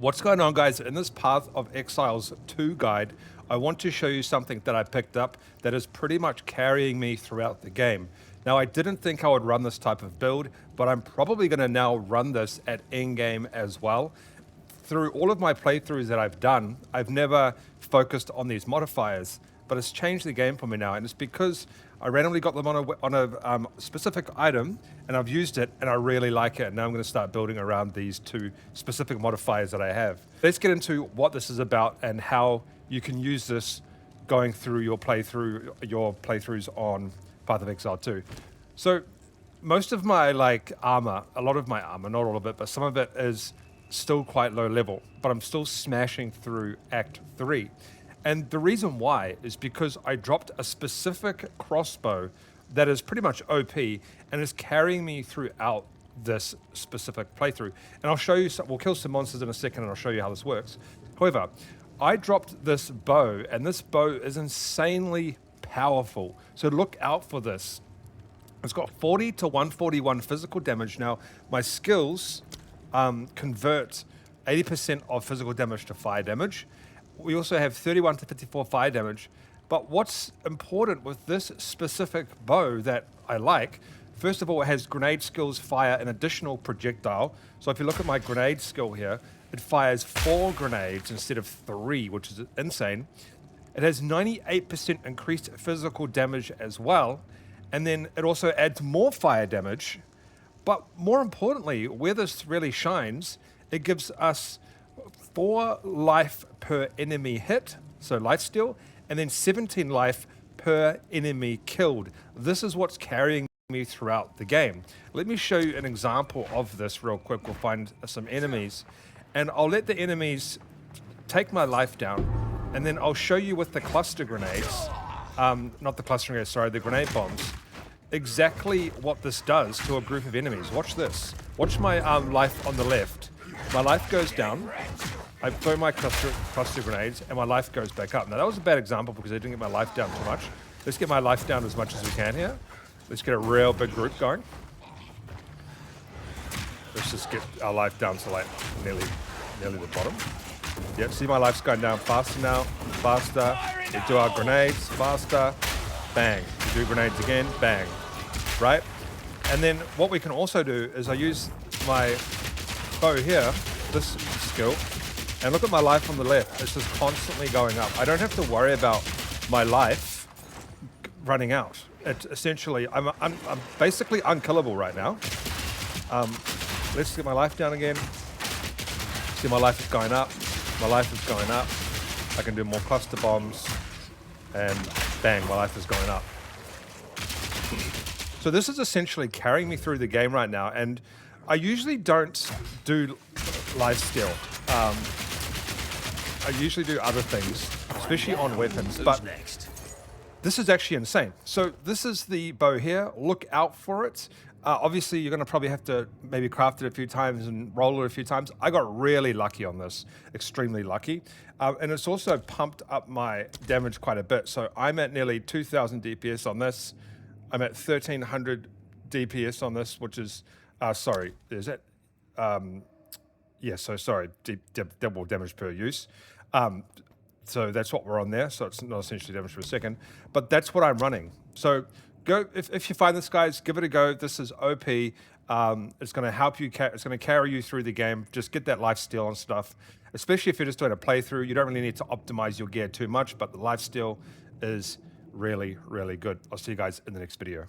What's going on, guys? In this Path of Exiles 2 guide, I want to show you something that I picked up that is pretty much carrying me throughout the game. Now, I didn't think I would run this type of build, but I'm probably going to now run this at in-game as well. Through all of my playthroughs that I've done, I've never focused on these modifiers, but it's changed the game for me now, and it's because I randomly got them on a specific item, and I've used it, and I really like it. And now I'm going to start building around these two specific modifiers that I have. Let's get into what this is about and how you can use this going through your playthroughs on Path of Exile 2. So most of my armor, a lot of my armor, not all of it, but some of it is still quite low level, but I'm still smashing through Act 3. And the reason why is because I dropped a specific crossbow that is pretty much OP and is carrying me throughout this specific playthrough. And I'll show you, we'll kill some monsters in a second and I'll show you how this works. However, I dropped this bow, and this bow is insanely powerful. So look out for this. It's got 40 to 141 physical damage. Now, my skills convert 80% of physical damage to fire damage. We also have 31 to 54 fire damage. But what's important with this specific bow that I like, first of all, it has grenade skills fire an additional projectile. So if you look at my grenade skill here, it fires 4 grenades instead of 3, which is insane. It has 98% increased physical damage as well. And then it also adds more fire damage. But more importantly, where this really shines, it gives us 4 life per enemy hit, so lifesteal, and then 17 life per enemy killed. This is what's carrying me throughout the game. Let me show you an example of this real quick. We'll find some enemies, and I'll let the enemies take my life down, and then I'll show you with the cluster grenades, not the cluster grenades, sorry, the grenade bombs, exactly what this does to a group of enemies. Watch this. Watch my life on the left. My life goes down. I throw my cluster grenades, and my life goes back up. Now, that was a bad example because I didn't get my life down too much. Let's get my life down as much as we can here. Let's get a real big group going. Let's just get our life down to like nearly the bottom. Yep, see my life's going down faster now, faster. We do our grenades, faster, bang. We do grenades again, bang, right? And then what we can also do is I use my bow here, this skill, and look at my life on the left. It's just constantly going up. I don't have to worry about my life running out. It essentially, I'm basically unkillable right now. Let's get my life down again. See, my life is going up. My life is going up. I can do more cluster bombs, and bang, my life is going up. So this is essentially carrying me through the game right now, and I usually don't do lifesteal. I usually do other things, especially on weapons, but this is actually insane. So this is the bow here. Look out for it. Obviously, you're going to probably have to maybe craft it a few times and roll it a few times. I got really lucky on this, extremely lucky. And it's also pumped up my damage quite a bit. So I'm at nearly 2,000 DPS on this. I'm at 1,300 DPS on this, which is, sorry, is it? Yeah, so sorry, double damage per use. So that's what we're on there. So it's not essentially damage per second, but that's what I'm running. So go, if you find this, guys, give it a go. This is OP. It's going to help you, it's going to carry you through the game. Just get that life steal and stuff, especially if you're just doing a playthrough. You don't really need to optimize your gear too much, but the life steal is really, really good. I'll see you guys in the next video.